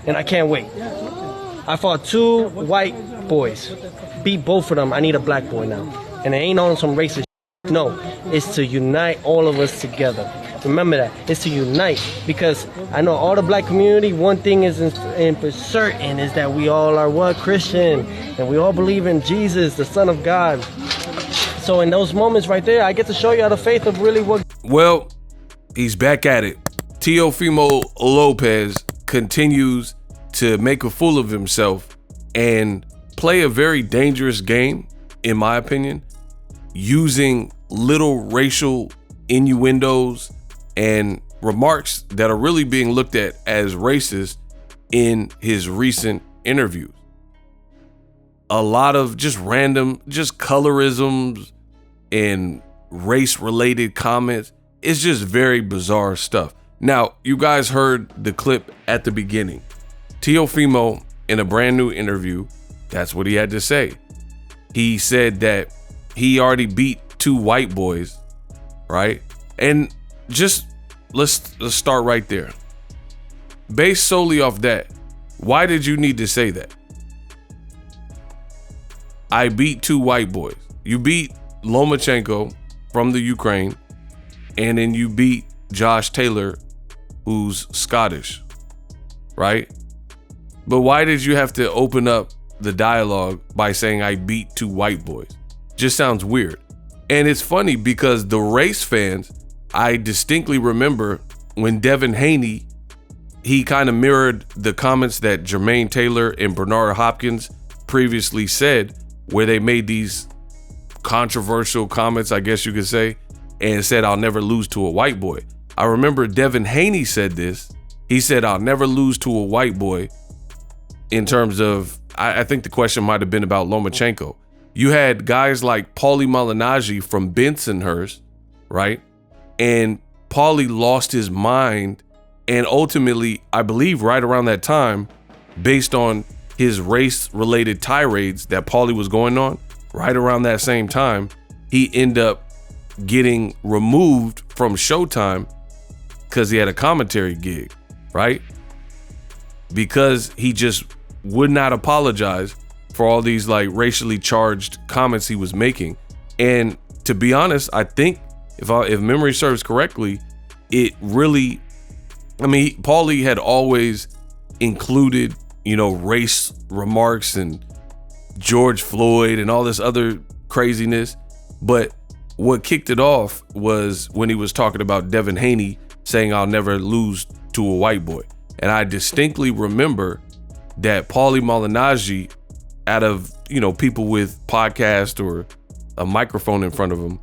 and I can't wait. I fought 2 white boys, beat both of them. I need a black boy now, and it ain't on some racist. No, it's to unite all of us together. Remember that. It's to unite, because I know all the black community, one thing is in for certain is that we all are what? Christian, and we all believe in Jesus, the Son of God. So in those moments right there, I get to show you how the faith of really what. Well, he's back at it. Teofimo Lopez continues to make a fool of himself and play a very dangerous game, in my opinion, using little racial innuendos and remarks that are really being looked at as racist in his recent interviews. A lot of just random, just colorisms and race-related comments. It's just very bizarre stuff. Now, you guys heard the clip at the beginning. Teofimo, in a brand new interview, that's what he had to say. He said that he already beat 2 white boys, right? And just let's start right there. Based solely off that, why did you need to say that? I beat 2 white boys. You beat Lomachenko from the Ukraine, and then you beat Josh Taylor, who's Scottish, right? But why did you have to open up the dialogue by saying I beat 2 white boys? Just sounds weird. And it's funny because the race fans, I distinctly remember when Devin Haney, he kind of mirrored the comments that Jermaine Taylor and Bernard Hopkins previously said, where they made these controversial comments, I guess you could say, and said, I'll never lose to a white boy. I remember Devin Haney said this. He said, I'll never lose to a white boy, in terms of, I think the question might have been about Lomachenko. You had guys like Paulie Malignaggi from Bensonhurst, right? And Paulie lost his mind, and ultimately, I believe right around that time, based on his race-related tirades that Paulie was going on, right around that same time, he ended up getting removed from Showtime because he had a commentary gig, right? Because he just would not apologize for all these like racially charged comments he was making. And to be honest, I think if memory serves correctly, it really, I mean, Paulie had always included, race remarks and George Floyd and all this other craziness. But what kicked it off was when he was talking about Devin Haney saying, I'll never lose to a white boy. And I distinctly remember that Paulie Malignaggi, out of, people with podcast or a microphone in front of him,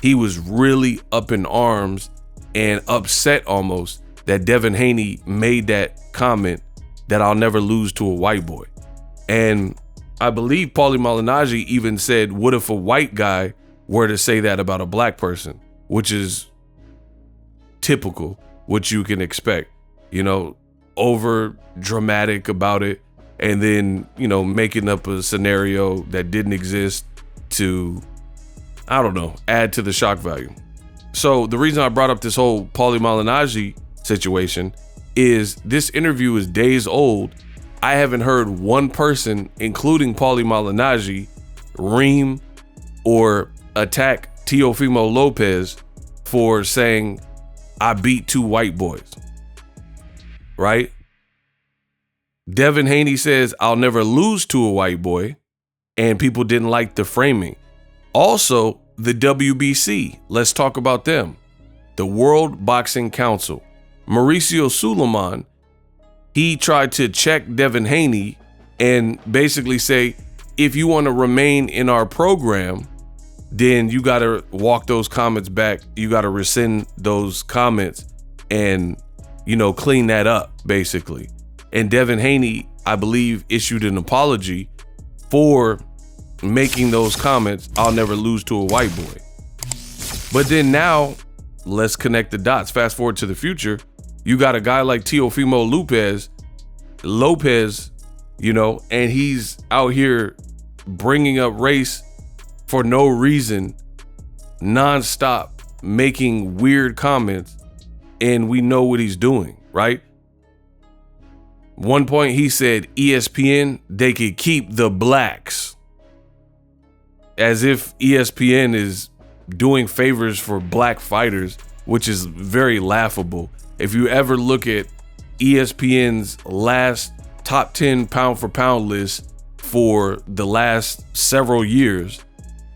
he was really up in arms and upset almost that Devin Haney made that comment that I'll never lose to a white boy. And I believe Paulie Malignaggi even said, what if a white guy were to say that about a black person, which is typical, what you can expect, over dramatic about it, and then, making up a scenario that didn't exist to, I don't know, add to the shock value. So the reason I brought up this whole Paulie Malignaggi situation is this interview is days old. I haven't heard one person, including Paulie Malignaggi, ream or attack Teofimo Lopez for saying, I beat 2 white boys, right? Devin Haney says, I'll never lose to a white boy, and people didn't like the framing. Also, the WBC, let's talk about them. The World Boxing Council. Mauricio Suleiman, he tried to check Devin Haney and basically say, if you want to remain in our program, then you got to walk those comments back. You got to rescind those comments and, clean that up, basically. And Devin Haney, I believe, issued an apology for making those comments, I'll never lose to a white boy. But then now, let's connect the dots. Fast forward to the future. You got a guy like Teofimo Lopez, and he's out here bringing up race for no reason, nonstop, making weird comments, and we know what he's doing, right? One point he said ESPN, they could keep the blacks. As if ESPN is doing favors for black fighters, which is very laughable. If you ever look at ESPN's last top 10 pound for pound list for the last several years,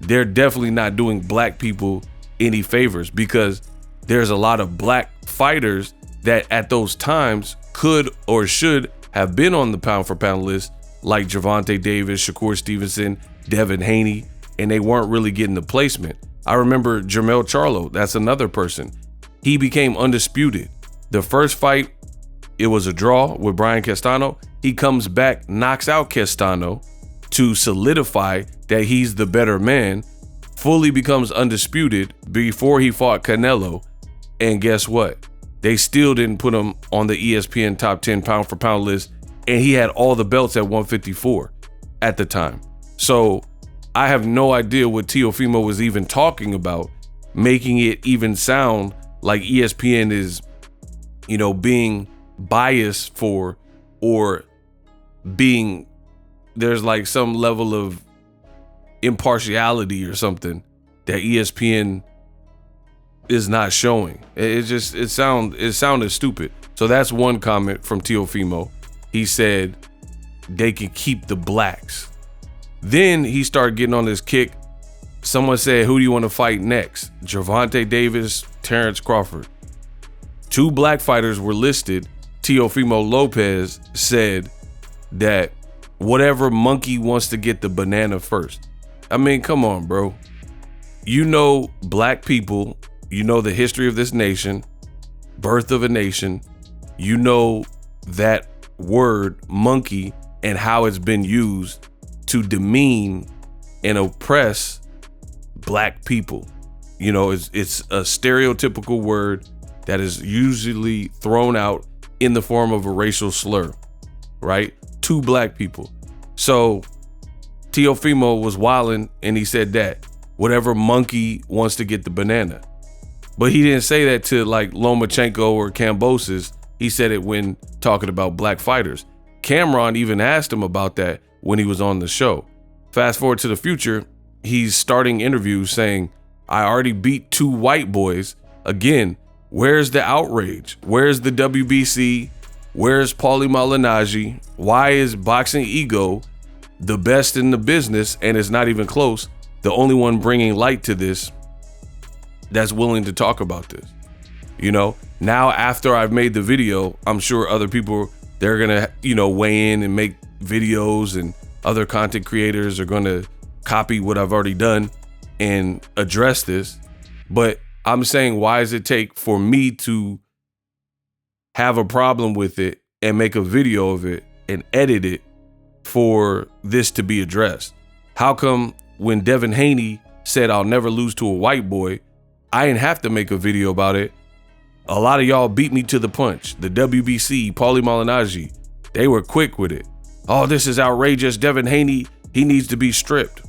they're definitely not doing black people any favors, because there's a lot of black fighters that at those times could or should have been on the pound for pound list, like Gervonta Davis, Shakur Stevenson, Devin Haney, and they weren't really getting the placement. I remember Jermell Charlo, that's another person. He became undisputed. The first fight, it was a draw with Brian Castano. He comes back, knocks out Castano to solidify that he's the better man, fully becomes undisputed before he fought Canelo. And guess what? They still didn't put him on the ESPN top 10 pound for pound list, and he had all the belts at 154 at the time. So I have no idea what Teofimo was even talking about, making it even sound like ESPN is, being biased for, or being, there's like some level of impartiality or something that ESPN is not showing. It sounded stupid. So that's one comment from Teofimo. He said they can keep the blacks. Then he started getting on this kick. Someone said, who do you want to fight next? Gervonta Davis, Terrence Crawford. 2 black fighters were listed. Teofimo Lopez said that whatever monkey wants to get the banana first. I mean, come on, bro. Black people, the history of this nation, birth of a nation, that word monkey and how it's been used to demean and oppress black people. It's a stereotypical word that is usually thrown out in the form of a racial slur, right? To black people. So Teofimo was wilding and he said that whatever monkey wants to get the banana. But he didn't say that to like Lomachenko or Kambosos. He said it when talking about black fighters. Cameron even asked him about that when he was on the show. Fast forward to the future, he's starting interviews saying, I already beat 2 white boys. Again, where's the outrage? Where's the WBC? Where's Paulie Malignaggi? Why is Boxing Ego the best in the business and it's not even close? The only one bringing light to this that's willing to talk about this. Now after I've made the video, I'm sure other people, they're gonna, weigh in and make videos, and other content creators are gonna copy what I've already done and address this. But I'm saying, why does it take for me to have a problem with it and make a video of it and edit it for this to be addressed? How come when Devin Haney said I'll never lose to a white boy, I didn't have to make a video about it? A lot of y'all beat me to the punch. The WBC, Paulie Malignaggi, they were quick with it. Oh, this is outrageous. Devin Haney, he needs to be stripped.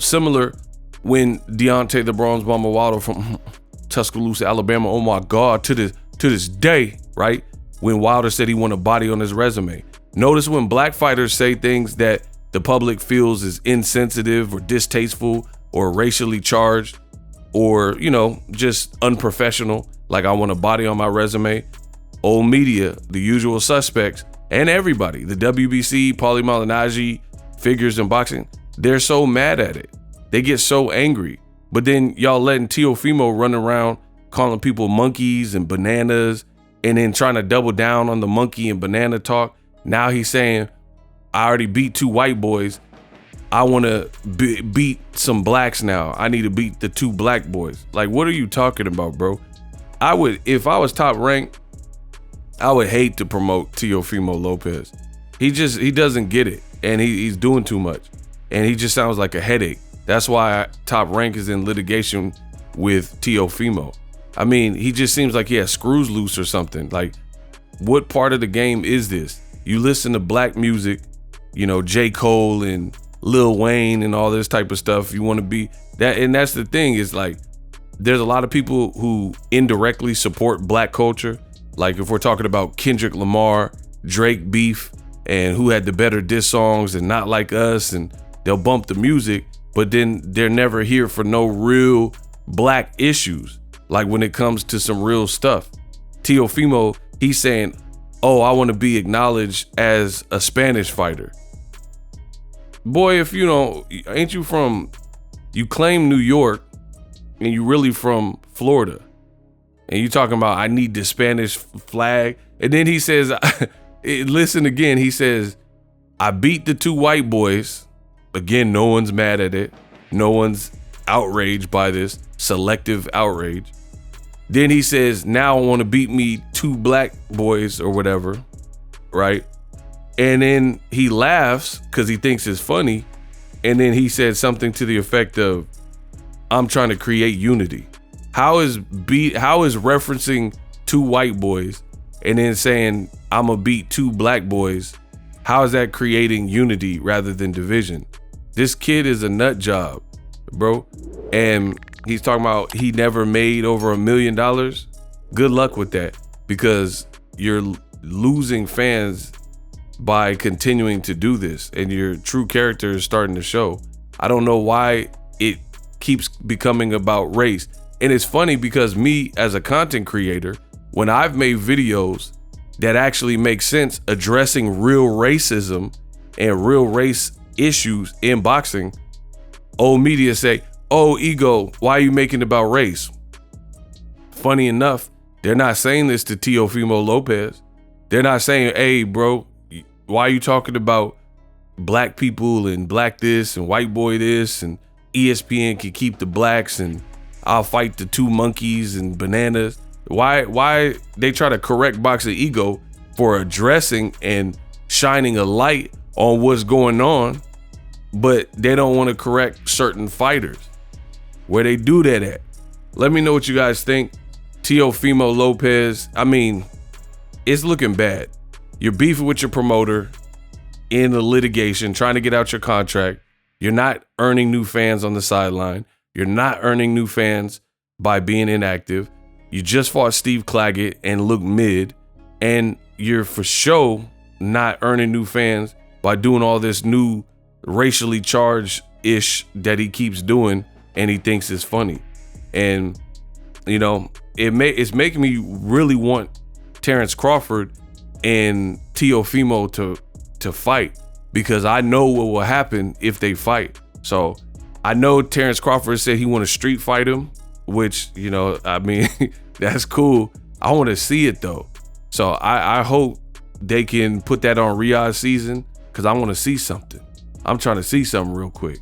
Similar when Deontay the Bronze Bomber Wilder from Tuscaloosa, Alabama, oh my God, to this day, right? When Wilder said he wanted a body on his resume. Notice when black fighters say things that the public feels is insensitive or distasteful or racially charged or, just unprofessional, like I want a body on my resume, old media, the usual suspects, and everybody, the WBC, Paulie Malignaggi, figures in boxing, they're so mad at it. They get so angry. But then y'all letting Teofimo run around calling people monkeys and bananas and then trying to double down on the monkey and banana talk. Now he's saying, I already beat 2 white boys. I want to beat some blacks now. I need to beat the 2 black boys. Like, what are you talking about, bro? If I was Top Rank, I would hate to promote Teofimo Lopez. He doesn't get it, and he's doing too much, and he just sounds like a headache. That's why Top Rank is in litigation with Teofimo. I mean, he just seems like he has screws loose or something. Like, what part of the game is this? You listen to black music, J. Cole and Lil Wayne and all this type of stuff. You want to be that, and that's the thing, is like, there's a lot of people who indirectly support black culture. Like if we're talking about Kendrick Lamar Drake beef and who had the better diss songs and Not Like Us, and they'll bump the music, but then they're never here for no real black issues. Like when it comes to some real stuff. Teofimo, he's saying, oh, I want to be acknowledged as a Spanish fighter. Boy, if you don't, ain't you from, you claim New York and you really from Florida. And you talking about, I need the Spanish flag. And then he says, listen again, he says, I beat the 2 white boys. Again, no one's mad at it. No one's outraged by this selective outrage. Then he says, now I want to beat me 2 black boys or whatever, right? And then he laughs because he thinks it's funny. And then he said something to the effect of, I'm trying to create unity. How is referencing 2 white boys and then saying, I'm gonna beat 2 black boys, how is that creating unity rather than division? This kid is a nut job, bro. And he's talking about he never made over $1 million. Good luck with that, because you're losing fans by continuing to do this, and your true character is starting to show. I don't know why it keeps becoming about race. And it's funny because me as a content creator, when I've made videos that actually make sense addressing real racism and real race issues in boxing, old media say, oh, Ego, why are you making it about race? Funny enough, they're not saying this to Teofimo Lopez. They're not saying, hey, bro, why are you talking about black people and black this and white boy this and ESPN can keep the blacks and I'll fight the 2 monkeys and bananas? Why they try to correct Boxing Ego for addressing and shining a light on what's going on, but they don't want to correct certain fighters? Where they do that at? Let me know what you guys think. Teofimo Lopez, I mean, it's looking bad. You're beefing with your promoter in the litigation, trying to get out your contract. You're not earning new fans on the sideline. You're not earning new fans by being inactive. You just fought Steve Claggett and looked mid, and you're for sure not earning new fans by doing all this new racially charged ish that he keeps doing and he thinks is funny. And you know, it's making me really want Terrence Crawford and Teofimo to fight, because I know what will happen if they fight. So I know Terrence Crawford said he want to street fight him, which, you know, I mean, that's cool. I want to see it though. So I hope they can put that on Riyadh season, because I want to see something. I'm trying to see something real quick.